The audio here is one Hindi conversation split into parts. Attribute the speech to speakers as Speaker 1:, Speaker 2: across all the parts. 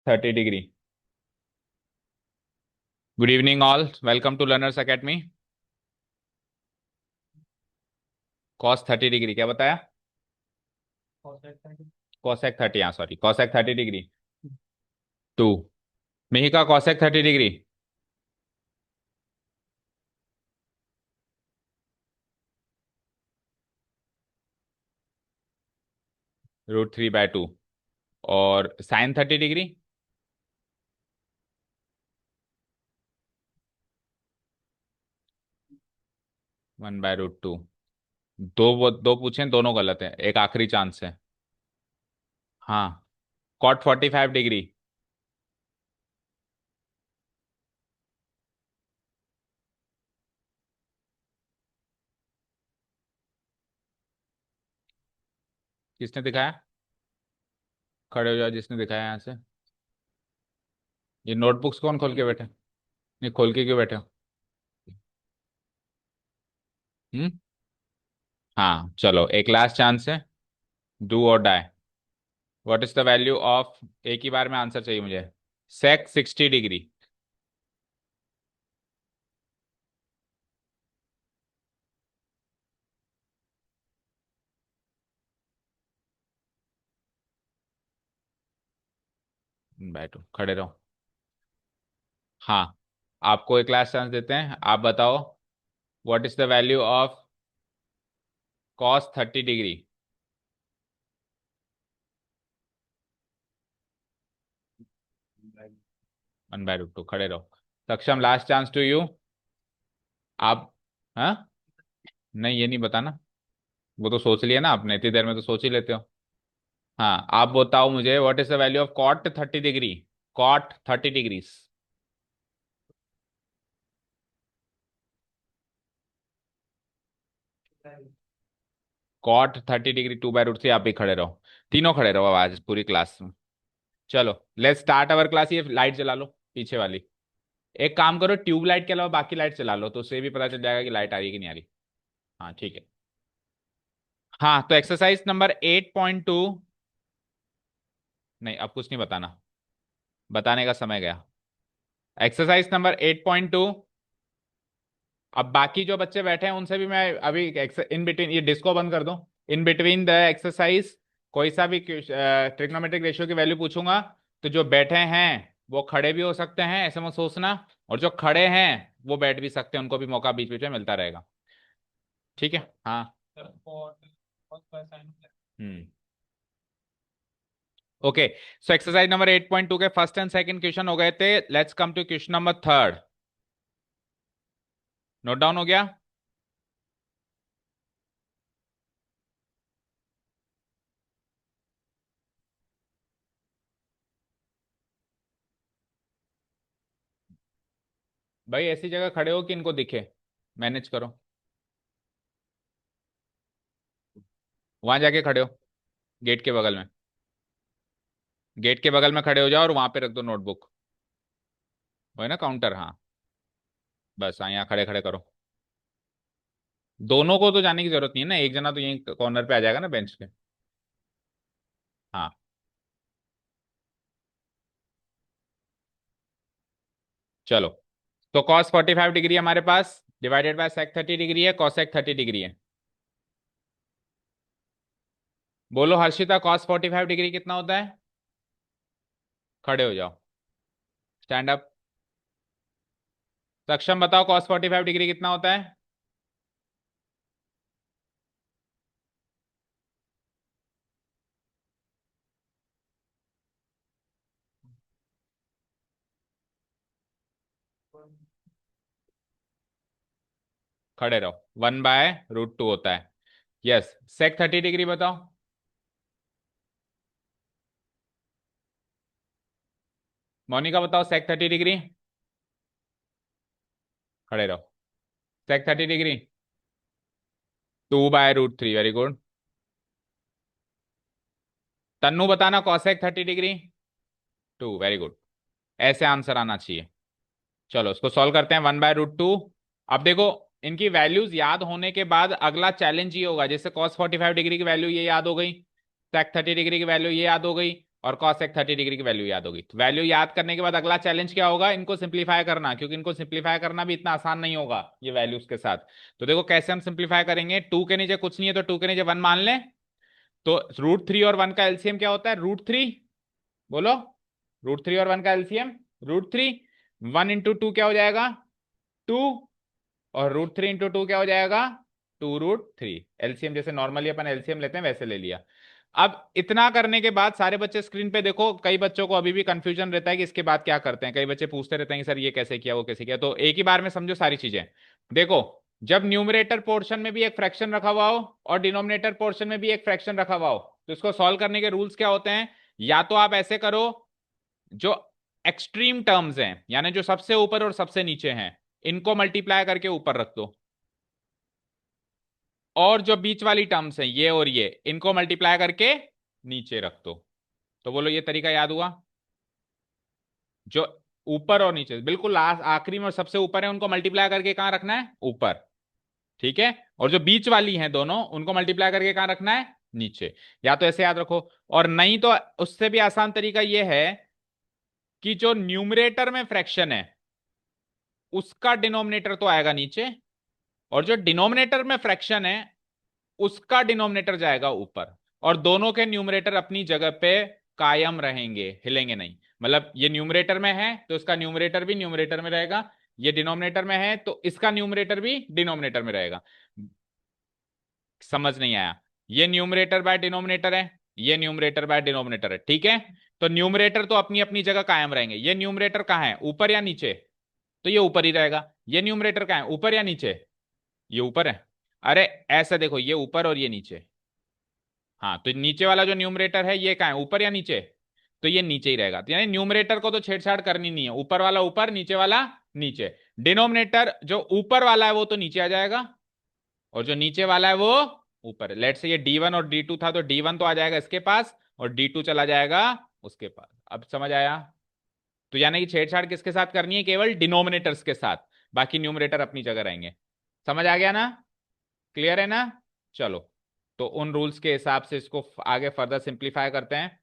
Speaker 1: 30 degree. Good evening all, welcome to Learners Academy. cos 30 degree क्या बताया? cosec 30, हाँ sorry, cosec 30 degree 2। Mihika cosec 30 degree. √3/2। और साइन 30 डिग्री। 1/√2। दो पूछे, दोनों गलत है, एक आखिरी चांस है। हाँ, cot 45 डिग्री। किसने दिखाया? खड़े हो जाओ जिसने दिखाया यहाँ से। ये नोटबुक्स कौन खोल के बैठे? नहीं, खोल के क्यों बैठे हो? हम्म। हाँ चलो, एक लास्ट चांस है। Do or die. What is the value of, एक ही बार में आंसर चाहिए मुझे। Sec 60 degree. बैठो, खड़े रहो। हाँ, आपको एक लास्ट चांस देते हैं, आप बताओ। What is the value of cos 30 degree? 1/√2, खड़े रहो। सक्षम, लास्ट चांस टू यू। आप। हाँ। नहीं, ये नहीं बताना। वो तो सोच लिया ना आपने, इतनी देर में तो सोच ही लेते हो। हाँ, आप बताओ मुझे, what is the value of cot 30 degree? Cot 30 degree. Cot 30 degree 2/√3। आप भी खड़े रहो, तीनों खड़े रहो आज पूरी क्लास में। चलो, लेट्स स्टार्ट अवर क्लास। ये लाइट जला लो पीछे वाली। एक काम करो, ट्यूबलाइट के अलावा बाकी लाइट चला लो, तो उससे भी पता चल जाएगा कि लाइट आ रही है कि नहीं आ रही। हाँ ठीक है। हाँ, तो एक्सरसाइज नंबर 8.2। नहीं, अब कुछ नहीं बताना, बताने का समय गया। Exercise number 8.2। अब बाकी जो बच्चे बैठे हैं उनसे भी मैं अभी इन बिटवीन, ये डिस्को बंद कर दो। इन बिटवीन द एक्सरसाइज कोई सा भी ट्रिग्नोमेट्रिक रेशियो की वैल्यू पूछूंगा, तो जो बैठे हैं वो खड़े भी हो सकते हैं, ऐसे मत सोचना। और जो खड़े हैं वो बैठ भी सकते हैं, उनको भी मौका बीच बीच में मिलता रहेगा। ठीक है, हाँ। हम्म। ओके। सो एक्सरसाइज नंबर 8.2 के फर्स्ट एंड सेकंड क्वेश्चन हो गए थे। Let's come to question number third. Note down हो गया? भाई ऐसी जगह खड़े हो कि इनको दिखे, मैनेज करो। वहां जाके खड़े हो, गेट के बगल में। गेट के बगल में खड़े हो जाओ और वहां पे रख दो नोटबुक। वो है ना काउंटर, हाँ। बस हाँ, यहाँ खड़े खड़े करो। दोनों को तो जाने की जरूरत नहीं है ना, एक जना तो यहीं कॉर्नर पे आ जाएगा ना बेंच के। हाँ चलो। तो कॉस 45 डिग्री हमारे पास डिवाइडेड बाय सेक 30 डिग्री है, कॉसेक 30 डिग्री है। बोलो हर्षिता, कॉस 45 डिग्री कितना होता है? खड़े हो जाओ, स्टैंड अप। सक्षम, बताओ कॉस 45 डिग्री कितना होता है? खड़े रहो, 1/√2 होता है। यस, सेक 30 डिग्री बताओ। मोनिका बताओ, सेक 30 डिग्री। खड़े रहो। सेक 30 डिग्री 2/√3, वेरी गुड। तन्नू बताना, कॉसेक 30 डिग्री 2, वेरी गुड। ऐसे आंसर आना चाहिए। चलो इसको सॉल्व करते हैं, 1/√2। अब देखो, इनकी वैल्यूज याद होने के बाद अगला चैलेंज ये होगा, जैसे cos 45 डिग्री की वैल्यू ये याद हो गई, sec 30 डिग्री की वैल्यू ये याद हो गई, और cosec 30 डिग्री की वैल्यू याद होगी। तो वैल्यू याद करने के बाद अगला चैलेंज क्या होगा, इनको सिंप्लीफाई करना, क्योंकि इनको सिंप्लीफाई करना भी इतना आसान नहीं होगा ये वैल्यूज के साथ। तो देखो कैसे हम सिंप्लीफाई करेंगे, 2 के नीचे कुछ नहीं है तो 2 के नीचे 1 मान लें। तो √3 और 1 का एलसीएम क्या होता है, √3। बोलो, √3 और 1 का एलसीएम √3। 1 × 2 क्या हो जाएगा, 2। और √3 × 2 क्या हो जाएगा, 2√3। एलसीएम जैसे नॉर्मली अपन एलसीएम लेते हैं वैसे ले लिया। अब इतना करने के बाद सारे बच्चे स्क्रीन पे देखो, कई बच्चों को अभी भी कंफ्यूजन रहता है कि इसके बाद क्या करते हैं, कई बच्चे पूछते रहते हैं कि सर ये कैसे किया वो कैसे किया। तो एक ही बार में समझो सारी चीजें। देखो, जब न्यूमरेटर पोर्शन में भी एक फ्रैक्शन रखा हुआ हो और डिनोमिनेटर पोर्शन में भी एक फ्रैक्शन रखा हुआ हो, तो इसको सॉल्व करने के रूल्स क्या होते हैं, या तो आप ऐसे करो, जो एक्सट्रीम टर्म्स हैं यानी जो सबसे ऊपर और सबसे नीचे हैं, इनको मल्टीप्लाई करके ऊपर रख दो, और जो बीच वाली टर्म्स हैं ये और ये, इनको मल्टीप्लाई करके नीचे रख दो। तो बोलो ये तरीका याद हुआ। जो ऊपर और नीचे बिल्कुल लास्ट आखिरी में और सबसे ऊपर है उनको मल्टीप्लाई करके कहां रखना है, ऊपर। ठीक है, और जो बीच वाली हैं दोनों उनको मल्टीप्लाई करके कहां रखना है, नीचे। या तो ऐसे याद रखो, और नहीं तो उससे भी आसान तरीका यह है कि जो न्यूमरेटर में फ्रैक्शन है उसका डिनोमिनेटर तो आएगा नीचे, और जो डिनोमिनेटर में फ्रैक्शन है उसका डिनोमिनेटर जाएगा ऊपर, और दोनों के न्यूमरेटर अपनी जगह पे कायम रहेंगे, हिलेंगे नहीं। मतलब ये न्यूमरेटर में है तो इसका न्यूमरेटर भी न्यूमरेटर में रहेगा, ये डिनोमिनेटर में है तो इसका न्यूमरेटर भी डिनोमिनेटर में रहेगा। समझ नहीं आया, ये न्यूमरेटर बाय डिनोमिनेटर है, ये न्यूमरेटर बाय डिनोमिनेटर है, ठीक है। तो न्यूमरेटर तो अपनी अपनी जगह कायम रहेंगे। ये न्यूमरेटर कहाँ है, ऊपर या नीचे, तो ये ऊपर ही रहेगा। ये न्यूमरेटर कहाँ है, ऊपर या नीचे, ये ऊपर है। अरे ऐसा देखो, ये ऊपर और ये नीचे। हाँ, तो नीचे वाला जो न्यूमरेटर है ये कहाँ है, ऊपर या नीचे, तो ये नीचे ही रहेगा। तो यानी न्यूमरेटर को तो छेड़छाड़ करनी नहीं है, ऊपर वाला ऊपर नीचे वाला नीचे। डिनोमिनेटर जो ऊपर वाला है वो तो नीचे आ जाएगा, और जो नीचे वाला है वो ऊपर। लेट से ये D1 और D2 था तो D1 तो आ जाएगा इसके पास और D2 चला जाएगा उसके पास। अब समझ आया। तो यानी कि छेड़छाड़ किसके साथ करनी है, केवल डिनोमिनेटर्स के साथ, बाकी न्यूमरेटर अपनी जगह रहेंगे। समझ आ गया ना, क्लियर है ना। चलो, तो उन रूल्स के हिसाब से इसको आगे फर्दर सिंप्लीफाई करते हैं।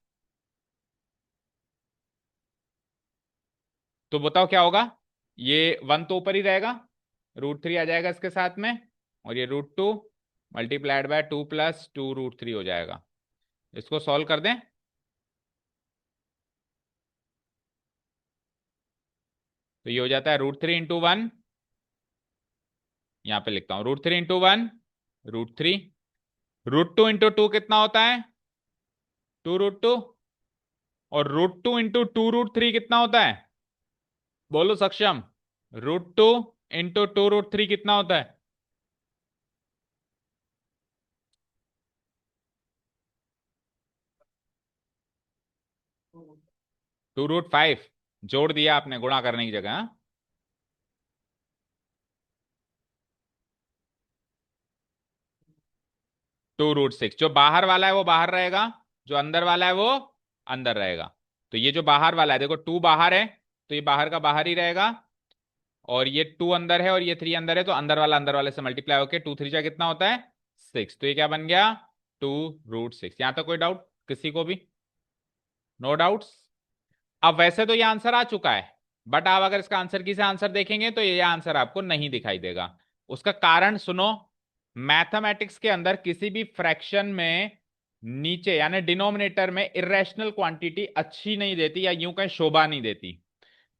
Speaker 1: तो बताओ क्या होगा, ये 1 तो ऊपर ही रहेगा, √3 आ जाएगा इसके साथ में, और ये √2 मल्टीप्लाइड बाय 2 + 2√3 हो जाएगा। इसको सॉल्व कर दें, तो ये हो जाता है √3 × 1, यहां पे लिखता हूं √3 × 1 √3, √2 × 2 कितना होता है, 2√2, और √2 × 2√3 कितना होता है, बोलो सक्षम, √2 × 2√3 कितना होता है, 2√5। जोड़ दिया आपने गुणा करने की जगह, हाँ? 2√6। जो बाहर वाला है वो बाहर रहेगा, जो अंदर वाला है वो अंदर रहेगा। तो ये जो बाहर वाला है, देखो 2 बाहर है तो ये बाहर का बाहर ही रहेगा, और ये 2 अंदर है और ये 3 अंदर है, तो अंदर वाले से मल्टीप्लाई होकर 2 × 3 जा कितना होता है, 6। तो ये क्या बन गया, 2√6। यहां तक कोई डाउट किसी को भी, नो डाउट्स। अब वैसे तो ये आंसर आ चुका है, बट आप अगर इसका आंसर की से आंसर देखेंगे तो ये आंसर आपको नहीं दिखाई देगा। उसका कारण सुनो, मैथमेटिक्स के अंदर किसी भी फ्रैक्शन में नीचे यानी डिनोमिनेटर में इरेशनल क्वांटिटी अच्छी नहीं देती, या यूं कहें शोभा नहीं देती।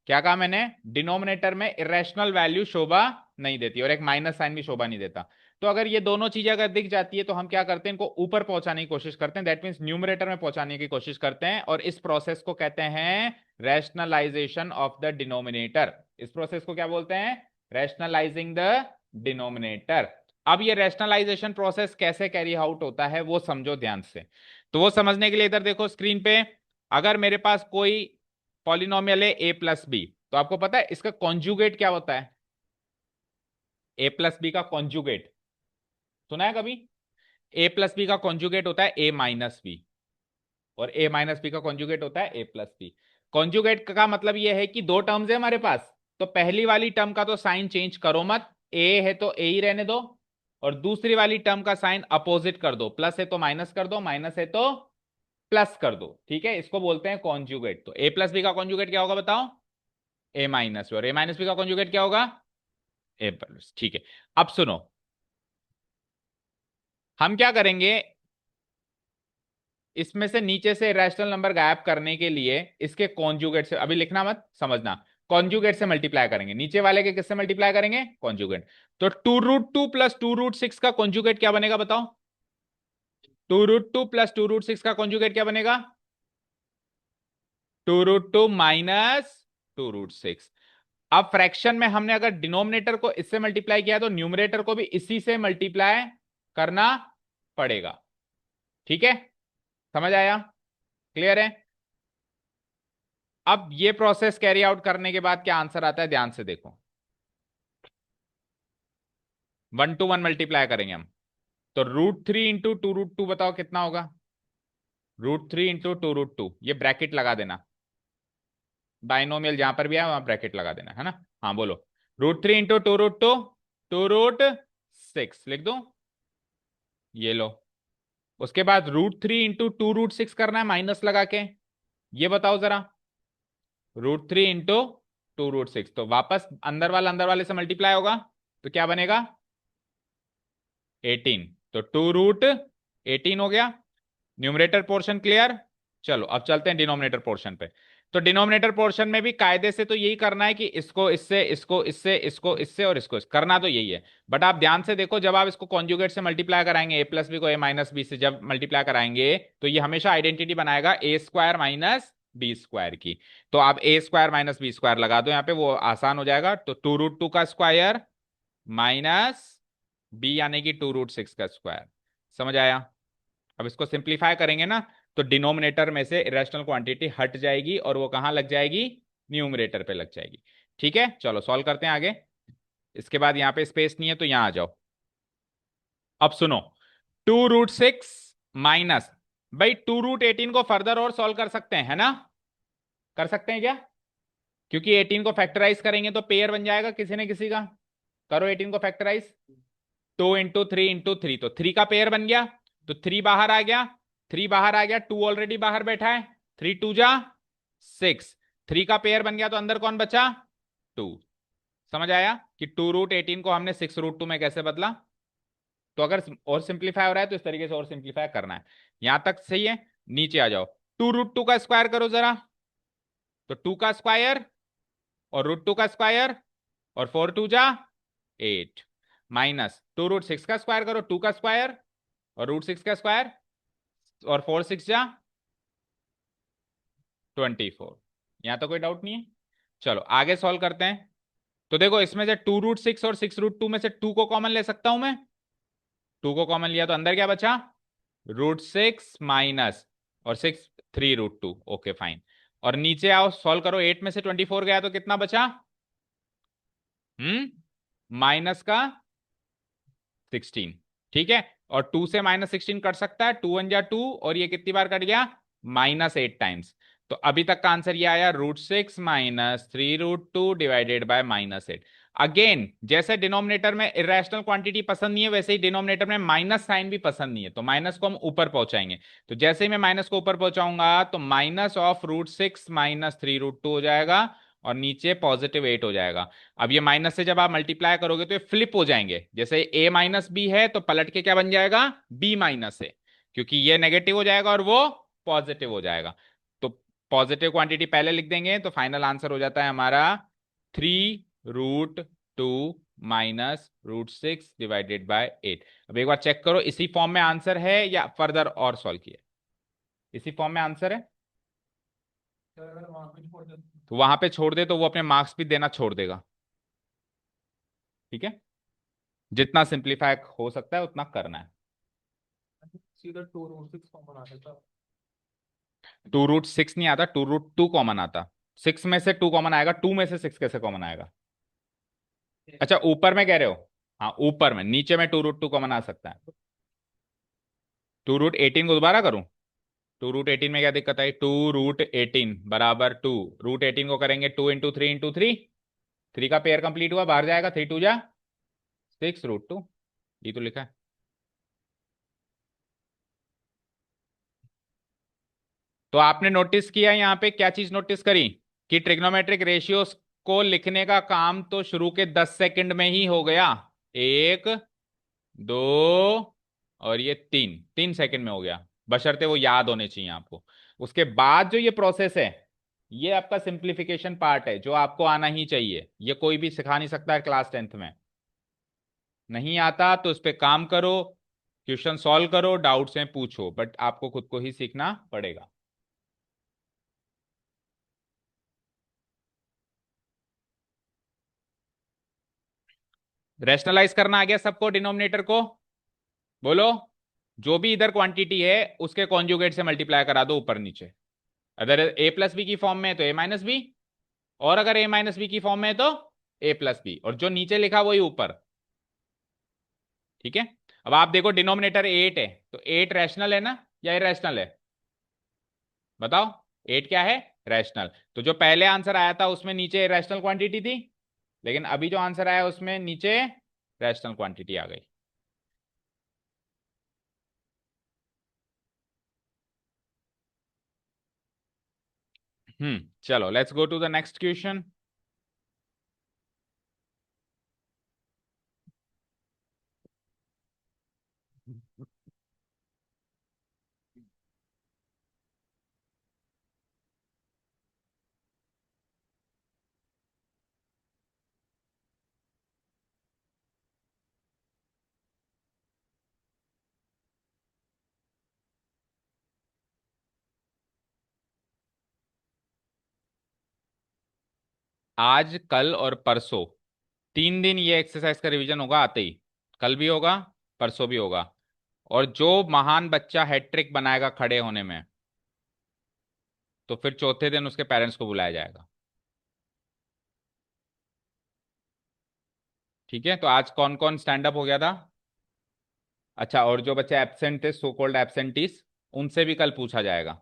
Speaker 1: क्या कहा मैंने, डिनोमिनेटर में इरेशनल वैल्यू शोभा नहीं देती, और एक माइनस साइन भी शोभा नहीं देता। तो अगर ये दोनों चीजें अगर दिख जाती है तो हम क्या करते हैं, इनको ऊपर पहुंचाने की कोशिश करते हैं, दैट मीन्स न्यूमरेटर में पहुंचाने की कोशिश करते हैं, और इस प्रोसेस को कहते हैं रैशनलाइजेशन ऑफ द डिनोमिनेटर। इस प्रोसेस को क्या बोलते हैं, रैशनलाइजिंग द डिनोमिनेटर। अब ये रैशनलाइजेशन प्रोसेस कैसे कैरी आउट होता है वो समझो ध्यान से। तो वो समझने के लिए इधर देखो स्क्रीन पे, अगर मेरे पास कोई पॉलिनोमियल है a + b, तो आपको पता है इसका कॉन्जुगेट क्या होता है, a + b का कॉन्जुगेट सुना है कभी, a + b का कॉन्जुगेट होता है a - b, और a - b का कॉन्जुगेट होता है a + b। कॉन्जुगेट का मतलब यह है कि दो टर्म्स है हमारे पास, तो पहली वाली टर्म का तो साइन चेंज करो मत, a है तो a ही रहने दो, और दूसरी वाली टर्म का साइन अपोजिट कर दो, प्लस है तो माइनस कर दो, माइनस है तो प्लस कर दो, ठीक है, इसको बोलते हैं कॉन्जुगेट। तो ए प्लस बी का कॉन्जुगेट क्या होगा बताओ? ए माइनस बी। और ए माइनस बी का कॉन्जुगेट क्या होगा? ए प्लस। ठीक है, अब सुनो, हम क्या करेंगे, इसमें से नीचे से रैशनल नंबर गायब करने के लिए इसके कॉन्जुगेट से, अभी लिखना मत, समझना, कॉन्जुगेट से मल्टीप्लाई करेंगे, नीचे वाले के किससे मल्टीप्लाई करेंगे? कॉन्जुगेट। तो 2√2 प्लस 2√6 का कॉन्जुगेट क्या बनेगा बताओ? 2√2 प्लस 2√6 का कॉन्जुगेट क्या बनेगा? 2√2 माइनस 2√6। अब फ्रैक्शन में हमने अगर डिनोमिनेटर को इससे मल्टीप्लाई किया तो न्यूमरेटर को भी इसी से मल्टीप्लाई करना पड़ेगा। ठीक है, समझ आया? क्लियर है? अब ये प्रोसेस कैरी आउट करने के बाद क्या आंसर आता है, ध्यान से देखो। 1 to 1 मल्टीप्लाई करेंगे हम, तो √3 इंटू 2√2 बताओ कितना होगा? √3 इंटू 2√2, ये ब्रैकेट लगा देना, बाइनोमियल जहां पर भी है वहां ब्रैकेट लगा देना, है ना? हाँ बोलो। √3 इंटू 2√2, 2√6 लिख दो, ये लो। उसके बाद √3 इंटू 2√6 करना है माइनस लगा के, ये बताओ जरा। √3 इंटू 2√6, तो वापस अंदर वाले से मल्टीप्लाई होगा, तो क्या बनेगा? 18। तो 2√18 हो गया। Numerator portion clear. चलो अब चलते हैं डिनोमिनेटर पोर्शन पे। तो डिनोमिनेटर पोर्शन में भी कायदे से तो यही करना है कि इसको इससे, इसको इससे, इसको इससे और इसको करना तो यही है। बट आप ध्यान से देखो, जब आप इसको कॉन्जुगेट से मल्टीप्लाई कराएंगे, ए प्लस बी को ए माइनस बी से जब मल्टीप्लाई कराएंगे, तो ये हमेशा आइडेंटिटी बनाएगा ए स्क्वायर माइनस बी स्क्वायर की। तो आप ए स्क्वायर माइनस बी स्क्वायर लगा दो यहाँ पे, वो आसान हो जाएगा। तो 2√2 का स्क्वायर माइनस बी यानी कि 2√6 का स्क्वायर। समझ आया? अब इसको सिंप्लीफाई करेंगे ना, तो डिनोमिनेटर में से इरेशनल क्वांटिटी हट जाएगी और वो कहां लग जाएगी? न्यूमरेटर पे लग जाएगी। ठीक है, चलो सॉल्व करते हैं आगे। इसके बाद यहां पे स्पेस नहीं है तो यहां आ जाओ। अब सुनो, 2√6 माइनस, भाई 2√18 को फर्दर और सॉल्व कर सकते हैं, है ना? कर सकते हैं क्या? क्योंकि 18 को फैक्टराइज करेंगे तो पेयर बन जाएगा किसी न किसी का। करो 18 को फैक्टराइज। 2 इंटू 3 इंटू 3, तो 3 का पेयर बन गया, तो 3 बाहर आ गया, 3 बाहर आ गया, 2 ऑलरेडी बाहर बैठा है, 3 2 जा 6, 3 का पेयर बन गया, तो अंदर कौन बचा? 2। समझ आया कि 2√18 को हमने 6√2 में कैसे बदला? तो अगर और सिंप्लीफाई हो रहा है तो इस तरीके से और सिंप्लीफाई करना है। यहां तक सही है? नीचे आ जाओ, 2√2 का स्क्वायर करो जरा, तो 2 का स्क्वायर और √2 का स्क्वायर, और 4 2 जा 8, माइनस 2√6 का स्क्वायर करो, 2 का स्क्वायर और √6 का स्क्वायर, और 4 6 जा 24। यहां तो कोई डाउट नहीं है? चलो आगे सॉल्व करते हैं। तो देखो, इसमें से 2√6 और 6√2 में से 2 को कॉमन ले सकता हूं मैं। 2 को कॉमन लिया तो अंदर क्या बचा? √6 माइनस, और 6 3√2, ओके फाइन। और नीचे आओ, सॉल्व करो, 8 में से 24 गया तो कितना बचा? माइनस का 16। ठीक है, और 2 से -16 कट सकता है, 2 1 जा 2, और ये कितनी बार कट गया? -8 टाइम्स। तो अभी तक का आंसर ये आया, √6 माइनस 3√2 डिवाइडेड बाय -8। अगेन, जैसे डिनोमिनेटर में इरेशनल क्वांटिटी पसंद नहीं है, वैसे ही डिनोमिनेटर में माइनस साइन भी पसंद नहीं है, तो माइनस को हम ऊपर पहुंचाएंगे। तो जैसे ही मैं माइनस को ऊपर पहुंचाऊंगा तो -√6 माइनस 3√2 हो जाएगा, और नीचे +8 हो जाएगा। अब ये माइनस से जब आप मल्टीप्लाई करोगे तो ये फ्लिप हो जाएंगे, जैसे ए माइनस बी है तो पलट के क्या बन जाएगा? बी माइनस है, क्योंकि ये नेगेटिव हो जाएगा और वो पॉजिटिव हो जाएगा। तो पॉजिटिव क्वांटिटी पहले लिख देंगे, तो फाइनल आंसर हो जाता है हमारा 3√2 माइनस √6 डिवाइडेड बाय 8। अब एक बार चेक करो, इसी फॉर्म में आंसर है या फर्दर और सॉल्व किया? इसी फॉर्म में आंसर है। तो वहां पे छोड़ दे तो वो अपने मार्क्स भी देना छोड़ देगा। ठीक है, जितना सिंप्लीफाई हो सकता है उतना करना है।
Speaker 2: सीधा 2√6 कॉमन आ जाता।
Speaker 1: 2√6 नहीं आता, 2√2 कॉमन आता। 6 में से 2 कॉमन आएगा, 2 में से 6 कैसे कॉमन आएगा? अच्छा ऊपर में कह रहे हो? हाँ ऊपर में, नीचे में 2√2 कॉमन आ सकता है। 2√18 को दोबारा करूं? 2√18 में क्या दिक्कत आई? 2√18 बराबर 2, √18 को करेंगे 2 इंटू 3 इंटू 3, 3 का पेयर कंप्लीट हुआ, बाहर जाएगा, 3 2 जा 6 √2, ये तो लिखा है। तो आपने नोटिस किया यहाँ पे क्या चीज नोटिस करी कि ट्रिग्नोमेट्रिक रेशियोज को लिखने का काम तो शुरू के 10 सेकंड में ही हो गया। एक, दो, और ये तीन, 3 सेकंड में हो गया, बशर्ते वो याद होने चाहिए आपको। उसके बाद जो ये प्रोसेस है, ये आपका सिंप्लीफिकेशन पार्ट है जो आपको आना ही चाहिए। ये कोई भी सिखा नहीं सकता है क्लास 10th में। नहीं आता तो उस पर काम करो, क्वेश्चन सॉल्व करो, डाउट्स हैं पूछो, बट आपको खुद को ही सीखना पड़ेगा। रैशनलाइज करना आ गया सबको डिनोमिनेटर को? बोलो। जो भी इधर क्वांटिटी है उसके कॉन्जुगेट से मल्टीप्लाई करा दो ऊपर नीचे। अगर ए प्लस बी की फॉर्म में है तो ए माइनस बी, और अगर ए माइनस बी की फॉर्म में है तो ए प्लस बी, और जो नीचे लिखा वही ऊपर। ठीक है। अब आप देखो डिनोमिनेटर 8 है, तो 8 रैशनल है ना या इरेशनल है? बताओ। 8 क्या है? रैशनल। तो जो पहले आंसर आया था उसमें नीचे इरेशनल क्वांटिटी थी, लेकिन अभी जो आंसर आया उसमें नीचे रैशनल क्वांटिटी आ गई। चलो let's go to the next question. आज, कल और परसों, 3 दिन ये एक्सरसाइज का रिवीजन होगा आते ही। कल भी होगा, परसों भी होगा। और जो महान बच्चा हैट्रिक बनाएगा खड़े होने में, तो फिर चौथे दिन उसके पेरेंट्स को बुलाया जाएगा। ठीक है। तो आज कौन कौन स्टैंड अप हो गया था? अच्छा, और जो बच्चे एब्सेंट थे, सो कॉल्ड एब्सेंटीज, उनसे भी कल पूछा जाएगा।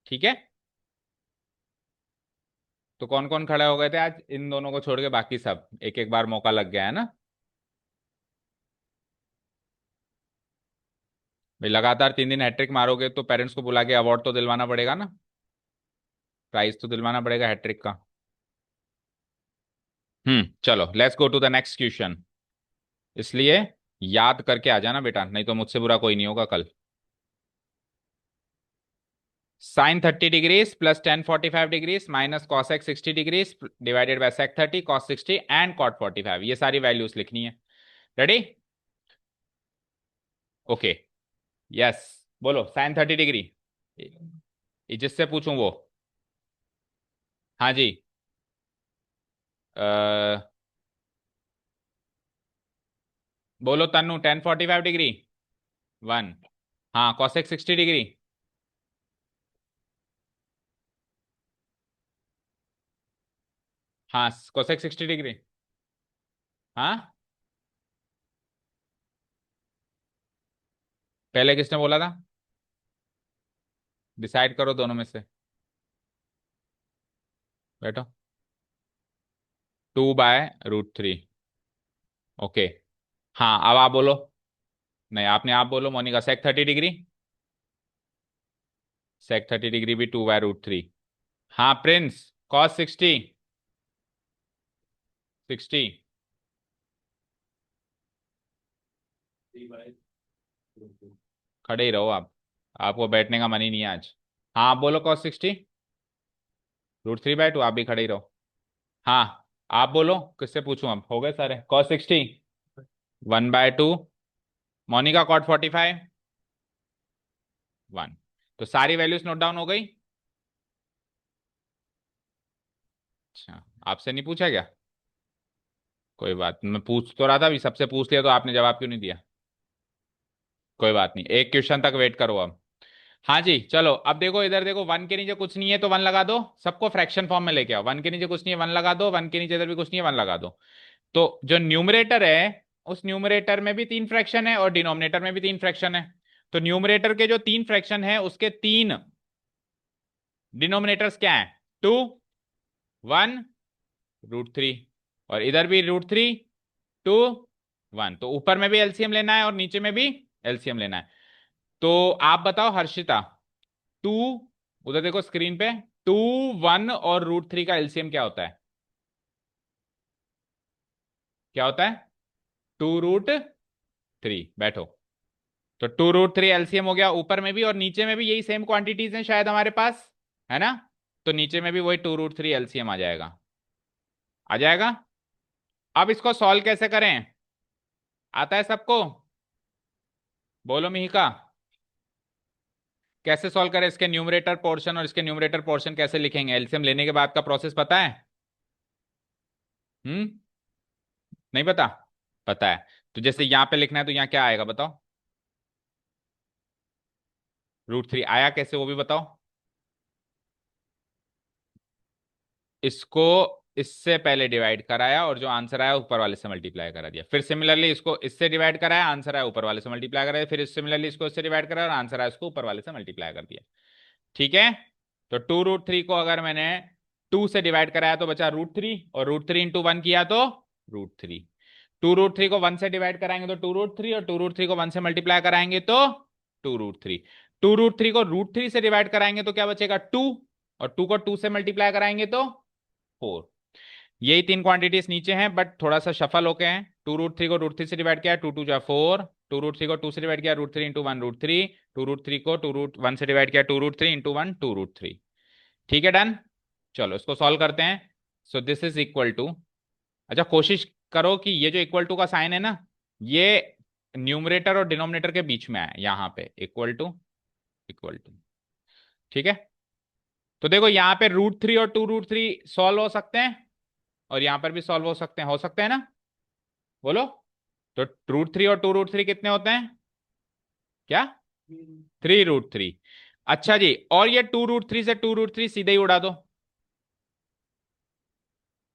Speaker 1: ठीक है। तो कौन कौन खड़े हो गए थे आज? इन दोनों को छोड़ के बाकी सब एक एक बार मौका लग गया है ना। भाई लगातार 3 दिन हैट्रिक मारोगे तो पेरेंट्स को बुला के अवार्ड तो दिलवाना पड़ेगा ना, प्राइज तो दिलवाना पड़ेगा हैट्रिक का। चलो let's go to the next question. इसलिए याद करके आ जाना बेटा, नहीं तो मुझसे बुरा कोई नहीं होगा कल। Sine 30 degrees plus tan 45 degrees minus cos x 60 degrees divided by sec 30 cos 60 and cot 45, ये सारी वैल्यूज लिखनी है। रेडी? ओके। यस। बोलो साइन 30 डिग्री। जिससे पूछूं वो। हाँ जी। बोलो तन्नू, tan 45 डिग्री 1। हाँ, कॉसेक 60 डिग्री। हाँ, कोसेक 60 डिग्री। हाँ, पहले किसने बोला था? डिसाइड करो दोनों में से। बैठो। 2/√3। ओके। हाँ, अब आप बोलो। नहीं, आपने आप बोलो मोनिका, सेक 30 डिग्री। सेक 30 डिग्री भी 2/√3। हाँ प्रिंस, कॉस 60। खड़े ही रहो आप, आपको बैठने का मन ही नहीं है आज। हाँ आप बोलो कॉस 60√3/2, आप भी खड़े ही रहो। हाँ, आप बोलो किससे पूछूं? अब हो गए सारे। कॉस 60 1/2। मोनिका कॉट 45 1। तो सारी वैल्यूज नोट डाउन हो गई। अच्छा, आपसे नहीं पूछा क्या? कोई बात नहीं, मैं पूछ तो रहा था, अभी सबसे पूछ लिया तो आपने जवाब क्यों नहीं दिया? कोई बात नहीं, एक क्वेश्चन तक वेट करो अब। हाँ जी चलो, अब देखो इधर देखो, 1 के नीचे कुछ नहीं है तो 1 लगा दो। सबको फ्रैक्शन फॉर्म में लेके आओ। 1 के नीचे कुछ नहीं है, 1 लगा दो। 1 के नीचे इधर भी कुछ नहीं है, 1 लगा दो। तो जो न्यूमरेटर है, उस न्यूमरेटर में भी 3 फ्रैक्शन है और डिनोमिनेटर में भी 3 फ्रैक्शन है। तो न्यूमरेटर के जो 3 फ्रैक्शन है उसके 3 डिनोमिनेटर्स क्या है? 2 1 √3, और इधर भी √3 2 1। तो ऊपर में भी एलसीएम लेना है और नीचे में भी एलसीएम लेना है। तो आप बताओ हर्षिता, 2 उधर देखो स्क्रीन पे, 2, 1 और √3 का एलसीएम क्या होता है? क्या होता है? 2√3। बैठो। तो 2√3 एलसीएम हो गया, ऊपर में भी और नीचे में भी यही सेम क्वांटिटीज हैं शायद हमारे पास, है ना? तो नीचे में भी वही 2√3 एलसीएम आ जाएगा। आ जाएगा। अब इसको सॉल्व कैसे करें? आता है सबको? बोलो मिहिका। कैसे सॉल्व करें? इसके न्यूमरेटर पोर्शन और इसके न्यूमरेटर पोर्शन कैसे लिखेंगे? एलसीएम लेने के बाद का प्रोसेस पता है? हम्म। नहीं पता? पता है। तो जैसे यहां पे लिखना है तो यहां क्या आएगा बताओ? √3 आया कैसे वो भी बताओ? इसको इससे पहले डिवाइड कराया और जो आंसर आया ऊपर वाले से मल्टीप्लाई करा दिया, फिर सिमिलरली इसको इससे डिवाइड कराया, आंसर आया ऊपर वाले से मल्टीप्लाई कराया, फिर सिमिलरली इसको इससे डिवाइड कराया और आंसर आया उसको ऊपर वाले से मल्टीप्लाई कर दिया। ठीक है। तो 2√3 को अगर मैंने 2 से डिवाइड कराया तो बचा √3, और √3 इंटू 1 किया तो √3। 2√3 को 1 से डिवाइड कराएंगे तो 2√3, और 2√3 को 1 से मल्टीप्लाई कराएंगे तो 2√3। 2√3 को √3 से डिवाइड कराएंगे तो क्या बचेगा? 2। और 2 को 2 से मल्टीप्लाई कराएंगे तो 4। यही तीन क्वांटिटीज नीचे हैं बट थोड़ा सा शफल होके हैं। 2√3 को √3 से डिवाइड किया, 2 2 जा 4। 2√3 को 2 से डिवाइड किया, √3 इंटू 1 √3। 2√3 को 2√1 से डिवाइड किया, 2√3 इंटू 1 2√3। ठीक है, डन। चलो इसको सॉल्व करते हैं। So this is equal to, अच्छा कोशिश करो कि ये जो इक्वल टू का साइन है ना, ये न्यूमरेटर और डिनोमिनेटर के बीच में आए, यहां पे इक्वल टू, इक्वल टू। ठीक है। तो देखो यहां पे √3 और 2√3 सॉल्व हो सकते हैं, और यहां पर भी सॉल्व हो सकते हैं ना? बोलो। तो √3 और 2√3 कितने होते हैं? क्या? 3√3। अच्छा जी, और ये 2√3 से 2√3 सीधे ही उड़ा दो।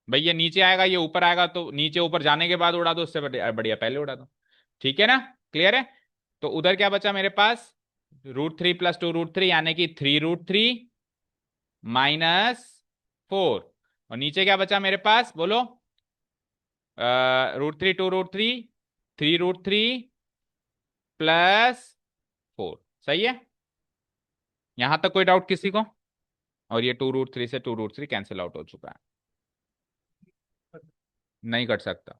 Speaker 1: भाई ये नीचे आएगा, ये ऊपर आएगा, तो नीचे ऊपर जाने के बाद उड़ा दो, उससे बढ़िया बढ़िया पहले उड़ा दो। ठीक है ना? क्लियर है? तो उधर क्या बचा मेरे पास? √3 प्लस 2√3 यानी कि 3√3 -4। और नीचे क्या बचा मेरे पास बोलो? √3 2√3, 3√3 +4। सही है? यहां तक कोई डाउट किसी को? और ये 2√3 से 2√3 कैंसिल आउट हो चुका है। नहीं कट सकता।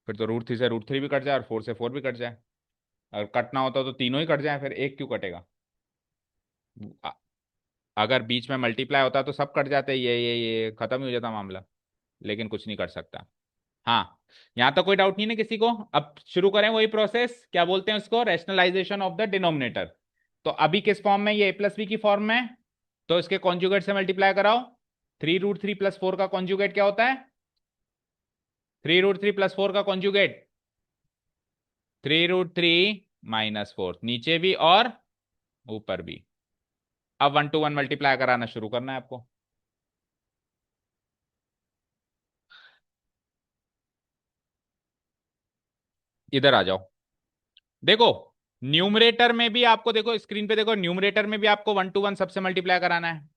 Speaker 1: फिर तो √3 से √3 भी कट जाए और 4 से 4 भी कट जाए। अगर कटना होता तो तीनों ही कट जाए, फिर एक क्यों कटेगा? अ- अगर बीच में मल्टीप्लाई होता तो सब कट जाते, ये खत्म ही हो जाता मामला। लेकिन कुछ नहीं कर सकता। हाँ। यहां तो कोई डाउट नहीं ना किसी को? अब शुरू करें वही प्रोसेस, क्या बोलते हैं उसको? Rationalisation of the denominator. तो अभी किस फॉर्म में? ये a+b की फॉर्म में। तो इसके कॉन्जुगेट से मल्टीप्लाई कराओ। 3√3 + 4 का कॉन्जुगेट क्या होता है? 3√3 + 4 का कॉन्जुगेट 3√3 -4, नीचे भी और ऊपर भी। अब 1 to 1 मल्टीप्लाई कराना शुरू करना है आपको। इधर आ जाओ। देखो न्यूमरेटर में भी आपको, देखो स्क्रीन पे देखो, न्यूमरेटर में भी आपको 1 to 1 सबसे मल्टीप्लाई कराना है,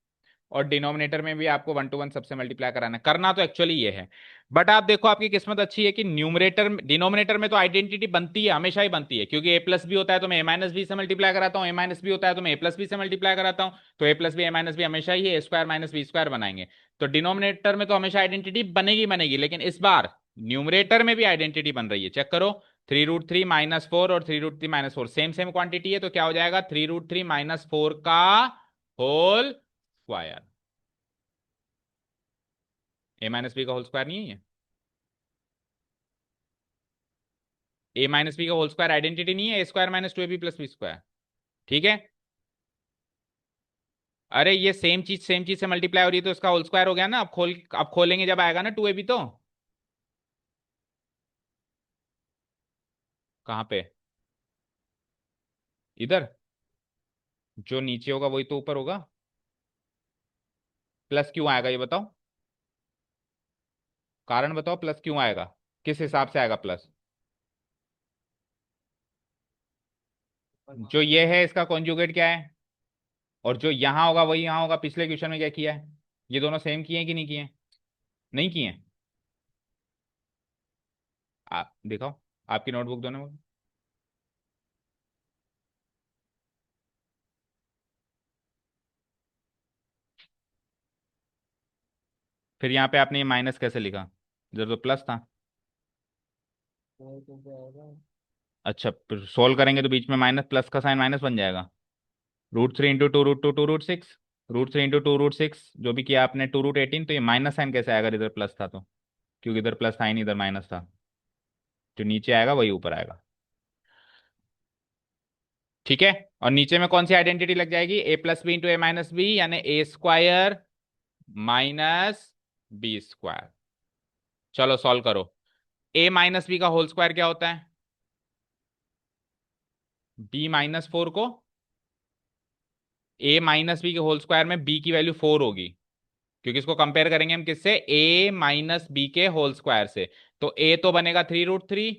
Speaker 1: और डिनोमिनेटर में भी आपको 1 to 1 सबसे मल्टीप्लाई कराना है। करना तो एक्चुअली ये है, बट आप देखो आपकी किस्मत अच्छी है कि न्यूमरेटर डिनोमिनेटर में तो आइडेंटिटी बनती है, हमेशा ही बनती है, क्योंकि a+b होता है तो मैं a-b से मल्टीप्लाई कराता हूँ, a-b होता है तो मैं a+b से मल्टीप्लाई कराता हूँ। तो a+b a-b हमेशा ही a² - b² बनाएंगे। तो डिनोमिनेटर में तो हमेशा आइडेंटिटी बनेगी बनेगी, लेकिन इस बार न्यूमरेटर में भी आइडेंटिटी बन रही है, चेक करो। 3√3 -4 और 3√3 -4 सेम सेम क्वांटिटी है, तो क्या हो जाएगा? 3√3 -4 का होल स्क्वायर। a-b का होल स्क्वायर नहीं है ये? a-b का होल स्क्वायर आइडेंटिटी नहीं है? a² - 2ab + b²। ठीक है। अरे ये सेम चीज से मल्टीप्लाई हो रही है तो इसका होल स्क्वायर हो गया ना। अब खोलेंगे जब आएगा ना 2ab तो। कहाँ पे? इधर। जो नीचे होगा वही तो ऊपर होगा। प्लस क्यों आएगा ये बताओ? कारण बताओ, प्लस क्यों आएगा? किस हिसाब से आएगा प्लस? जो ये है इसका कॉन्जुगेट क्या है? और जो यहां होगा वही यहां होगा। पिछले क्वेश्चन में क्या किया है? ये दोनों सेम किए हैं कि नहीं किए हैं? नहीं किए हैं। आप दिखाओ आपकी नोटबुक दोनों में। फिर यहाँ पे आपने ये माइनस कैसे लिखा, इधर तो प्लस था।
Speaker 2: तो क्या आएगा?
Speaker 1: अच्छा, फिर सोल्व करेंगे तो बीच में माइनस, प्लस का साइन माइनस बन जाएगा। √3 × 2√2 √6, √3 × 2 √6, जो भी किया आपने 2 √18, तो ये माइनस साइन कैसे आएगा, इधर प्लस था तो, क्योंकि इधर प्लस था ही नहीं, इधर माइनस था। जो नीचे आएगा वही ऊपर आएगा। ठीक है। और नीचे में कौन सी आइडेंटिटी लग जाएगी, a+b × a−b, यानी a² - b²। चलो सॉल्व करो। a - b का होल स्क्वायर क्या होता है, b - 4 को, a - b के होल स्क्वायर में b की वैल्यू 4 होगी, क्योंकि इसको कंपेयर करेंगे हम किससे, a - b के होल स्क्वायर से। तो a तो बनेगा 3√3,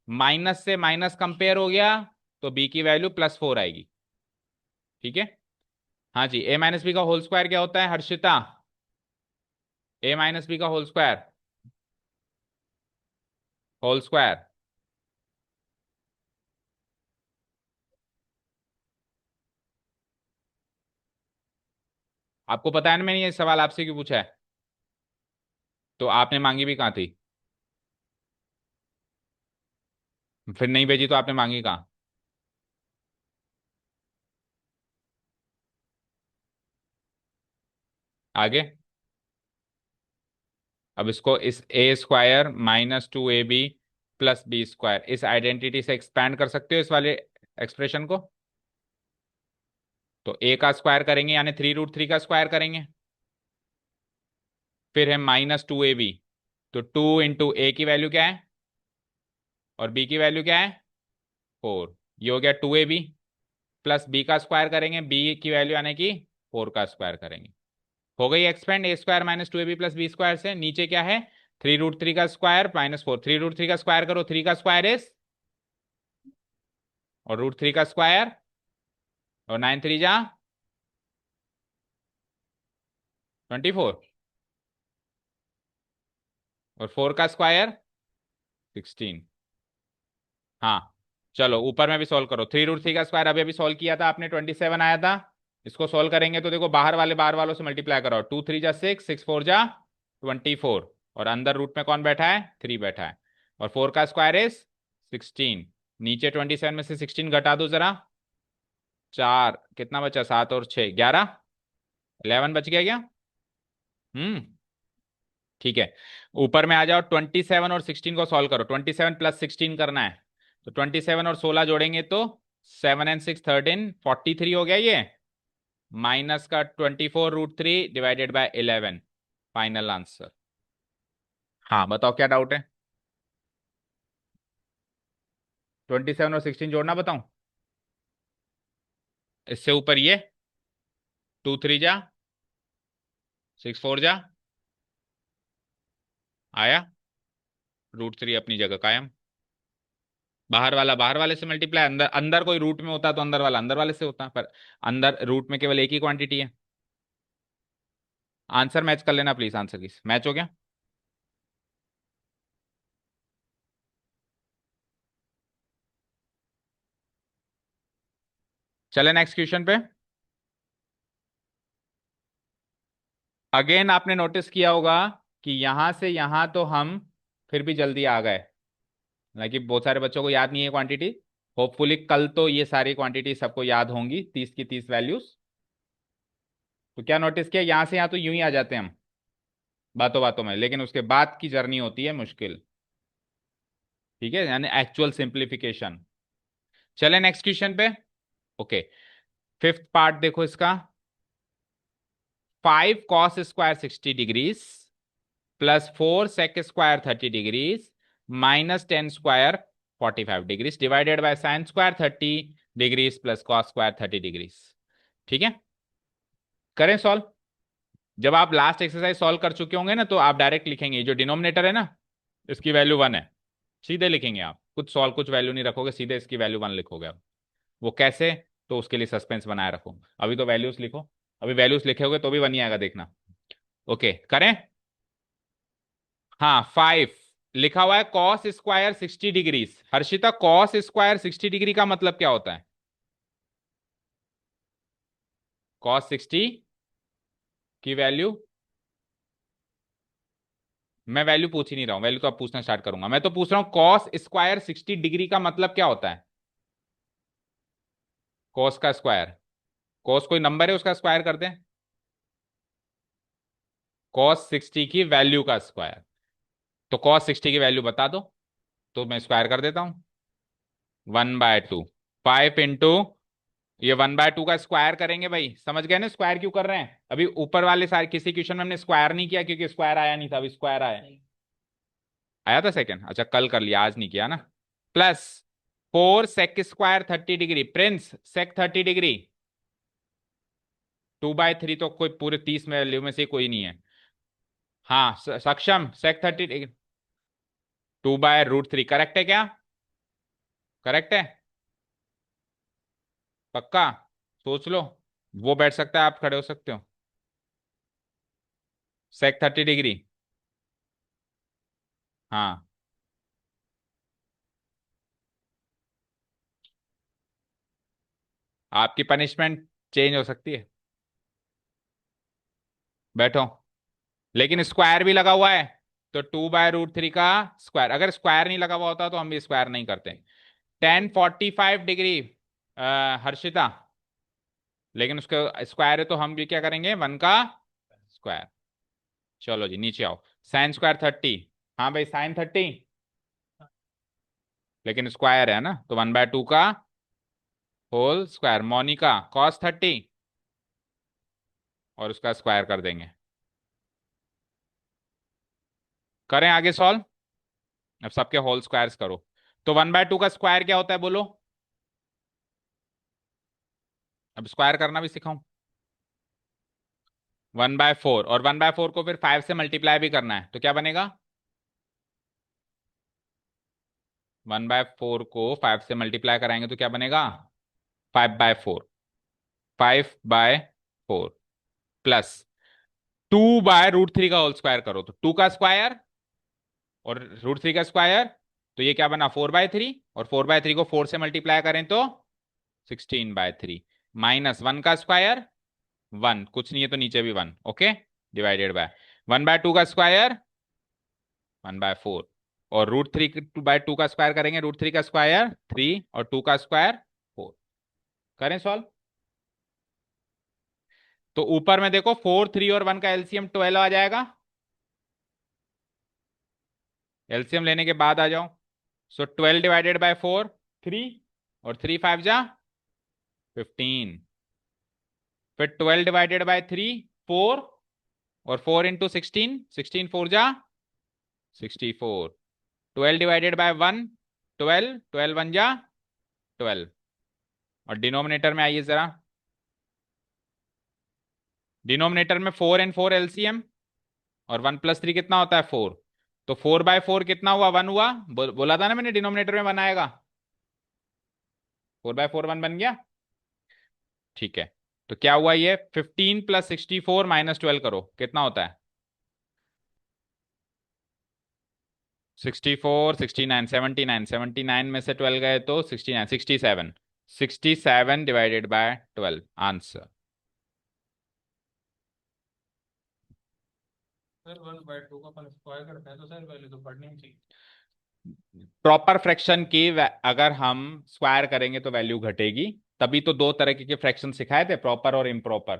Speaker 1: माइनस से माइनस कंपेयर हो गया, तो b की वैल्यू +4 आएगी। ठीक है। हाँ जी, a - b का होल स्क्वायर क्या होता है हर्षिता, a - b का होल स्क्वायर। आपको पता है ना, मैंने ये सवाल आपसे क्यों पूछा है, तो आपने मांगी भी कहाँ थी, फिर नहीं भेजी तो आपने मांगी कहाँ, आगे। अब इसको इस a² -2ab + b² इस आइडेंटिटी से एक्सपैंड कर सकते हो इस वाले एक्सप्रेशन को। तो a का स्क्वायर करेंगे यानी 3√3 का स्क्वायर करेंगे, फिर है -2ab, तो 2 × a की वैल्यू क्या है और b की वैल्यू क्या है 4, ये हो गया 2ab, प्लस b का स्क्वायर करेंगे, b की वैल्यू यानी कि 4 का स्क्वायर करेंगे। हो गई एक्सपेंड, a² - 2ab + b² से। नीचे क्या है, 3√3 का स्क्वायर -4, 3√3 का स्क्वायर करो, 3 का स्क्वायर इज, और √3 का स्क्वायर, और 9 3 जा 24, और 4 का स्क्वायर 16। हाँ, चलो ऊपर में भी सॉल्व करो। 3√3 का स्क्वायर अभी अभी सॉल्व किया था आपने, 27 आया था। इसको सॉल्व करेंगे तो देखो, बाहर वालों से मल्टीप्लाई करो, 2 3 जा 6, 6 4 जा 24, और अंदर रूट में कौन बैठा है, 3 बैठा है, और 4 का स्क्वायर इज 16। नीचे 27 में से 16 घटा दो जरा, 4 कितना बचा, 7 और 6 11, 11 बच गया क्या। हम्म। ठीक है। ऊपर में आ जाओ, 27 और 16 को सॉल्व करो, 27 + 16 करना है, तो 27 और 16 जोड़ेंगे तो 7 और 6 13, 43 हो गया ये, माइनस का 24√3 डिवाइडेड बाय 11, फाइनल आंसर। हाँ बताओ क्या डाउट है, 27 और 16 जोड़ना बताऊं, इससे ऊपर ये 2 3 जा 6 4 जा, आया, √3 अपनी जगह कायम। बाहर वाले से मल्टीप्लाई, अंदर अंदर कोई रूट में होता तो अंदर वाला अंदर वाले से होता, पर अंदर रूट में केवल एक ही क्वांटिटी है। आंसर मैच कर लेना प्लीज, आंसर की मैच हो गया। चले नेक्स्ट क्वेश्चन पे। अगेन आपने नोटिस किया होगा कि यहां से यहां तो हम फिर भी जल्दी आ गए, हालांकि बहुत सारे बच्चों को याद नहीं है क्वांटिटी। होपफुली कल तो ये सारी क्वांटिटी सबको याद होंगी, 30 की 30 वैल्यूज। तो क्या नोटिस किया, यहां से यहां तो यूं ही आ जाते हैं हम बातों बातों में, लेकिन उसके बाद की जर्नी होती है मुश्किल। ठीक है, यानी एक्चुअल सिंप्लीफिकेशन। चले नेक्स्ट क्वेश्चन पे। ओके, फिफ्थ पार्ट देखो इसका। 5 cos² 60 degrees +4 sec² 30 degrees -10 square 45 degrees divided bye sin² 30 degrees +cos² 30 degrees. ठीक है, करें सॉल्व। जब आप लास्ट एक्सरसाइज सॉल्व कर चुके होंगे ना, तो आप डायरेक्ट लिखेंगे, जो डिनोमिनेटर है ना इसकी वैल्यू 1 है, सीधे लिखेंगे आप, कुछ वैल्यू नहीं रखोगे, सीधे इसकी वैल्यू 1 लिखोगे आप। वो कैसे, तो उसके लिए सस्पेंस बनाए रखो, अभी तो वैल्यूज लिखो। अभी वैल्यूज लिखे तो भी 1 ही आएगा, देखना। ओके करें। हाँ 5 लिखा हुआ है, cos² 60 degrees. Harshita, cos² 60 degree का मतलब क्या होता है, cos 60 की वैल्यू मैं वैल्यू पूछ ही नहीं रहा हूं, वैल्यू तो अब पूछना स्टार्ट करूंगा। मैं तो पूछ रहा हूँ कॉस स्क्वायर 60 डिग्री का मतलब क्या होता है। कॉस का स्क्वायर, कॉस कोई नंबर है उसका स्क्वायर करते हैं। कॉस 60 की वैल्यू का स्क्वायर। तो कॉस 60 की वैल्यू बता दो, तो मैं स्क्वायर कर देता हूं। 1/2, 5 इंटू, ये 1/2 का स्क्वायर करेंगे भाई, समझ गए ना स्क्वायर क्यों कर रहे हैं। अभी ऊपर वाले सारे किसी क्वेश्चन में हमने स्क्वायर नहीं किया क्योंकि स्क्वायर आया नहीं था, अभी स्क्वायर आया। आया था सेकंड, अच्छा कल कर लिया, आज नहीं किया ना। प्लस 4 sec² 30 डिग्री, प्रिंस सेक 30 डिग्री। 2/3 तो कोई पूरे 30 में वैल्यू में से कोई नहीं है। हाँ सक्षम सेक 30 डिग्री। 2/√3 करेक्ट है क्या। करेक्ट है पक्का। सोच लो, वो बैठ सकता है, आप खड़े हो सकते हो। सेक 30 डिग्री। हाँ, आपकी पनिशमेंट चेंज हो सकती है, बैठो। लेकिन स्क्वायर भी लगा हुआ है, तो 2/√3 का स्क्वायर। अगर स्क्वायर नहीं लगा हुआ होता तो हम भी स्क्वायर नहीं करते। 1045 डिग्री हर्षिता, लेकिन उसका स्क्वायर है तो हम भी क्या करेंगे, 1 का स्क्वायर। चलो जी नीचे आओ। sin² 30, हाँ भाई sin 30, लेकिन स्क्वायर है ना, तो 1/2 का होल स्क्वायर। मोनिका cos 30, और उसका स्क्वायर कर देंगे। करें आगे सॉल्व। अब सबके होल स्क्वायर्स करो। तो 1/2 का स्क्वायर क्या होता है बोलो। अब स्क्वायर करना भी सिखाऊं। 1/4, और 1/4 को फिर 5 से मल्टीप्लाई भी करना है, तो क्या बनेगा। 1/4 को 5 से मल्टीप्लाई कराएंगे तो क्या बनेगा, 5/4। 5/4 प्लस 2/√3 का होल स्क्वायर करो, तो 2 का स्क्वायर और √3 का स्क्वायर, तो ये क्या बना 4/3, और 4/3 को 4 से मल्टीप्लाई करें तो 16/3, माइनस 1 का स्क्वायर, 1 कुछ नहीं है तो नीचे भी 1, ओके, डिवाइडेड बाय 1/2 का स्क्वायर 1/4, और √3/2 का स्क्वायर करेंगे, √3 का स्क्वायर 3, और 2 का स्क्वायर 4। करें सॉल्व। तो ऊपर में देखो 4, 3 और 1 का एलसीएम 12 आ जाएगा। एलसीएम लेने के बाद आ जाओ। सो 12/4 3, और 3 5 जा 15, फिर 12/3 4, और 4 इंटू 16, 16 4 जा 64, 12/1 12, 12 1 जा 12, और डिनोमिनेटर में आइए जरा। डिनोमिनेटर में 4 एंड 4 एलसीएम, और 1 + 3 कितना होता है 4, तो 4/4 कितना हुआ 1 हुआ। बोला था ना मैंने डिनोमिनेटर में बनाएगा। 4/4 1 बन गया, ठीक है। तो क्या हुआ ये, 15 + 64 - 12 करो कितना होता है। 64 69 79, 79 में से 12 गए तो 69 67, 67/12 आंसर।
Speaker 2: सर 1/2 का अपन स्क्वायर करते हैं तो सर वैल्यू तो पढ़नी ही चाहिए।
Speaker 1: प्रॉपर फ्रैक्शन की अगर हम स्क्वायर करेंगे तो वैल्यू घटेगी। तभी तो दो तरह के फ्रैक्शन सिखाए थे, प्रॉपर और इम्प्रॉपर।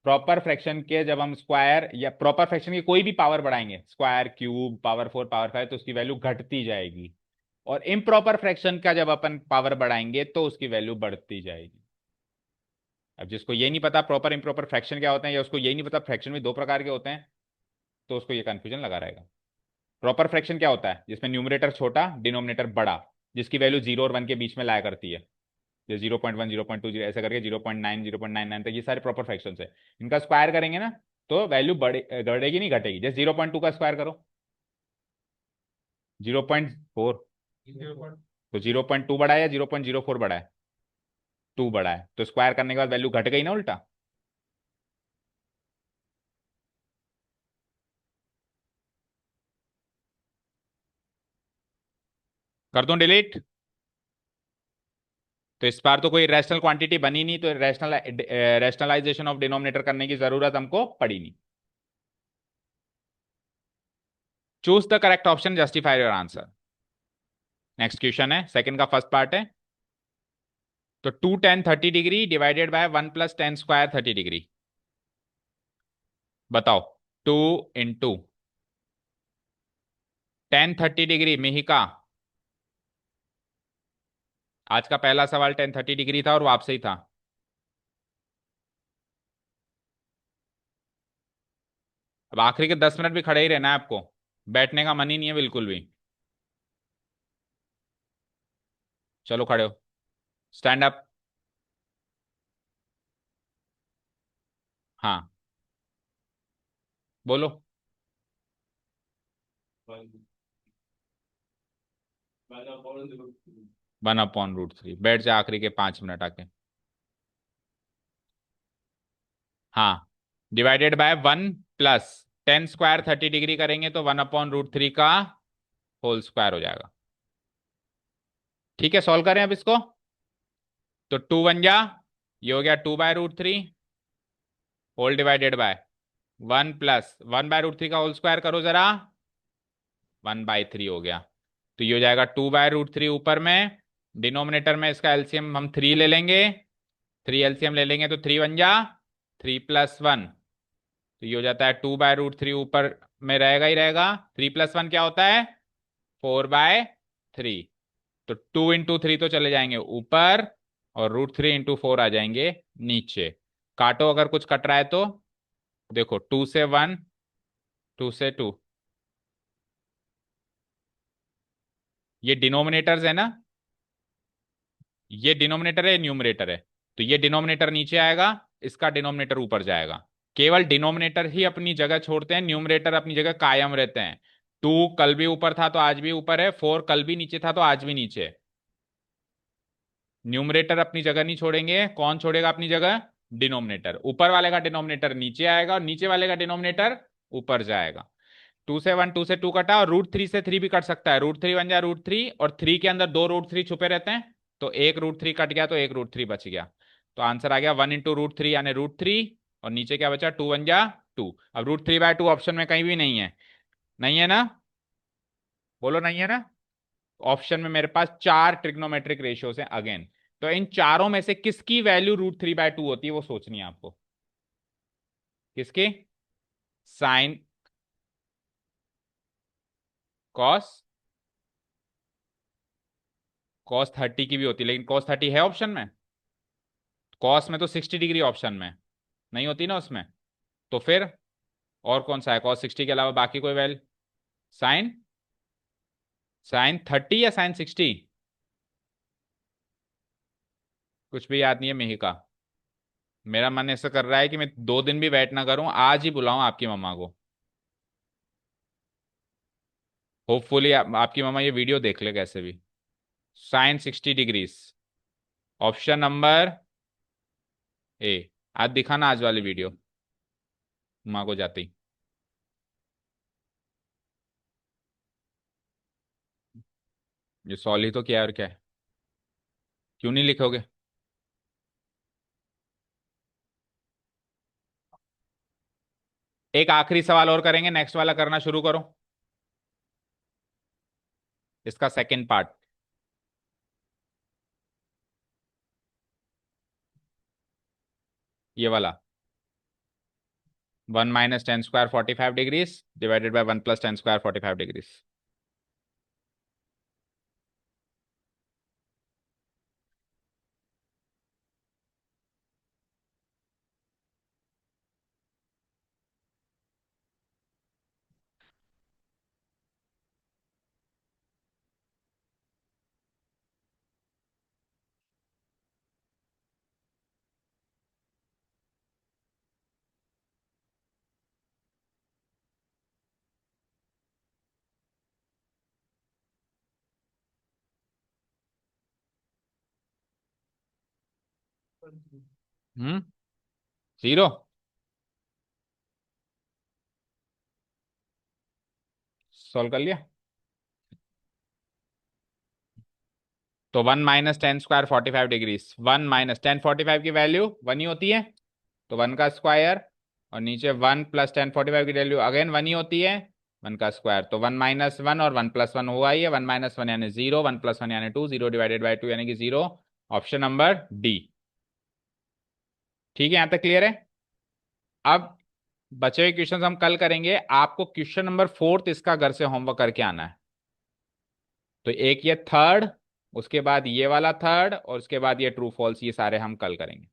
Speaker 1: प्रॉपर फ्रैक्शन के जब हम स्क्वायर या प्रॉपर फ्रैक्शन की कोई भी पावर बढ़ाएंगे, स्क्वायर क्यूब पावर 4 पावर 5, तो उसकी वैल्यू घटती जाएगी। और इम्प्रॉपर फ्रैक्शन का जब अपन पावर बढ़ाएंगे तो उसकी वैल्यू बढ़ती जाएगी। अब जिसको ये नहीं पता प्रॉपर इम्प्रॉपर फ्रैक्शन क्या होते हैं, या उसको यही नहीं पता फ्रैक्शन भी दो प्रकार के होते हैं, तो उसको ये कंफ्यूजन लगा रहेगा। प्रॉपर फ्रैक्शन क्या होता है, जिसमें न्यूमरेटर छोटा डिनोमिनेटर बड़ा, जिसकी वैल्यू 0 और 1 के बीच में लाया करती है। जैसे 0.1 0.2 ऐसे करके 0.9 0.99 तक, ये सारे प्रॉपर फ्रैक्शन है। इनका स्क्वायर करेंगे ना तो वैल्यू बढ़ेगी नहीं घटेगी। जैसे 0.2 का स्क्वायर करो 0.4,
Speaker 2: 0.
Speaker 1: तो 0.2 बढ़ा है या 0.04 बढ़ा है, 2 बढ़ा है, तो स्क्वायर करने के बाद वैल्यू घट गई ना उल्टा। कर दूं डिलीट। तो इस बार तो कोई रैशनल क्वांटिटी बनी नहीं, तो रैशनलाइजेशन ऑफ डिनोमिनेटर करने की जरूरत हमको पड़ी नहीं। Choose the correct option, justify your answer. Next question है, सेकंड का फर्स्ट पार्ट है। तो 2 tan 30 degree divided by 1 + tan² 30 degree. बताओ। 2 × tan 30 डिग्री, मिहिका। आज का पहला सवाल tan 30 डिग्री था और वो आपसे ही था। अब आखिरी के 10 मिनट भी खड़े ही रहना है आपको, बैठने का मन ही नहीं है बिल्कुल भी। चलो खड़े हो, स्टैंड अप। हाँ, बोलो। 1/√3। बैठ जा आखिरी के 5 मिनट आके। हाँ, डिवाइडेड बाय 1 + tan² 30 डिग्री करेंगे तो 1/√3 का होल स्क्वायर हो जाएगा। ठीक है, सॉल्व करें अब इसको। तो 2 × 1, ये हो गया 2/√3 होल डिवाइडेड बाय 1 + 1/√3 का होल स्क्वायर करो जरा, 1/3 हो गया। तो ये हो जाएगा 2/√3 ऊपर में, डिनोमिनेटर में इसका एलसीएम हम 3 ले लेंगे। 3 एलसीएम ले लेंगे तो 3 × 1 3 + 1, तो ये हो जाता है 2/√3 ऊपर में रहेगा ही रहेगा। 3 + 1 क्या होता है? 4/3। तो 2 × 3 तो चले जाएंगे ऊपर और √3 × 4 आ जाएंगे नीचे। काटो अगर कुछ कट रहा है तो। देखो, 2 से 1, 2 से 2, ये डिनोमिनेटर्स है ना, ये डिनोमिनेटर है, न्यूमरेटर है। तो ये डिनोमिनेटर नीचे आएगा, इसका डिनोमिनेटर ऊपर जाएगा। केवल डिनोमिनेटर ही अपनी जगह छोड़ते हैं, न्यूमरेटर अपनी जगह कायम रहते हैं। 2 कल भी ऊपर था तो आज भी ऊपर है, 4 कल भी नीचे था तो आज भी नीचे है। न्यूमरेटर अपनी जगह नहीं छोड़ेंगे, कौन छोड़ेगा अपनी जगह? डिनोमिनेटर। ऊपर वाले का डिनोमिनेटर नीचे आएगा और नीचे वाले का डिनोमिनेटर ऊपर जाएगा। 2 से 1, 2 से 2 कटा, और √3 से 3 भी कट सकता है। √3 बन जाए √3, और 3 के अंदर 2 √3 छुपे रहते हैं, तो एक √3 कट गया तो एक √3 बच गया। तो आंसर आ गया 1 × √3 यानी √3, और नीचे क्या बचा? 2 × 1 = 2। अब √3/2 ऑप्शन में कहीं भी नहीं है। नहीं है ना? बोलो नहीं है ना? ऑप्शन में मेरे पास 4 ट्रिग्नोमेट्रिक रेशियोज हैं अगेन। तो इन चारों में से किसकी वैल्यू √3/2 होती है वो सोचनी है आपको। किसकी? साइन, कॉस, cos 30 की भी होती है, लेकिन cos 30 है ऑप्शन में? कॉस में तो 60 डिग्री ऑप्शन में नहीं होती ना उसमें। तो फिर और कौन सा है cos 60 के अलावा? बाकी कोई वैल्यू? साइन, साइन 30 या साइन 60? कुछ भी याद नहीं है मिहिका। मेरा मन ऐसा कर रहा है कि मैं 2 दिन भी वेट ना करूं, आज ही बुलाऊं आपकी मम्मा को। होपफुली आपकी मम्मा ये वीडियो देख ले कैसे भी। Sine 60 degrees, option number A. आज दिखाना आज वाली वीडियो माँ को जाती। ये सॉल्व ही तो किया है, और क्या है? क्यों नहीं लिखोगे? एक आखिरी सवाल और करेंगे, नेक्स्ट वाला करना शुरू करो, इसका सेकंड पार्ट, ये वाला। 1 - tan² 45 degrees divided bye 1 + tan² 45 degrees. हम्म, 0। सॉल्व कर लिया। तो 1 - tan² 45 डिग्रीज, 1 - tan 45 की वैल्यू 1 ही होती है, तो 1 का स्क्वायर, और नीचे 1 + tan 45 की वैल्यू अगेन 1 ही होती है, 1 का स्क्वायर, तो 1 - 1 और 1 + 1 हुआ ही है, 1 - 1 यानी 0, 1 + 1 यानी 2, 0 डिवाइडेड बाई 2 यानी कि 0। Option number D. ठीक है, यहां तक क्लियर है। अब बचे हुए क्वेश्चन हम कल करेंगे। आपको क्वेश्चन नंबर 4 इसका घर से होमवर्क करके आना है। तो एक ये थर्ड, उसके बाद ये वाला थर्ड, और उसके बाद ये ट्रू फॉल्स, ये सारे हम कल करेंगे।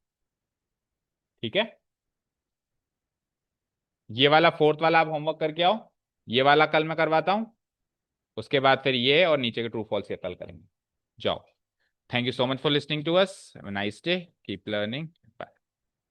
Speaker 1: ठीक है, ये वाला 4th वाला आप होमवर्क करके आओ, ये वाला कल मैं करवाता हूं, उसके बाद फिर ये और नीचे के ट्रू फॉल्स ये कल करेंगे। जाओ। Thank you so much for listening to us. Have a nice day, keep learning.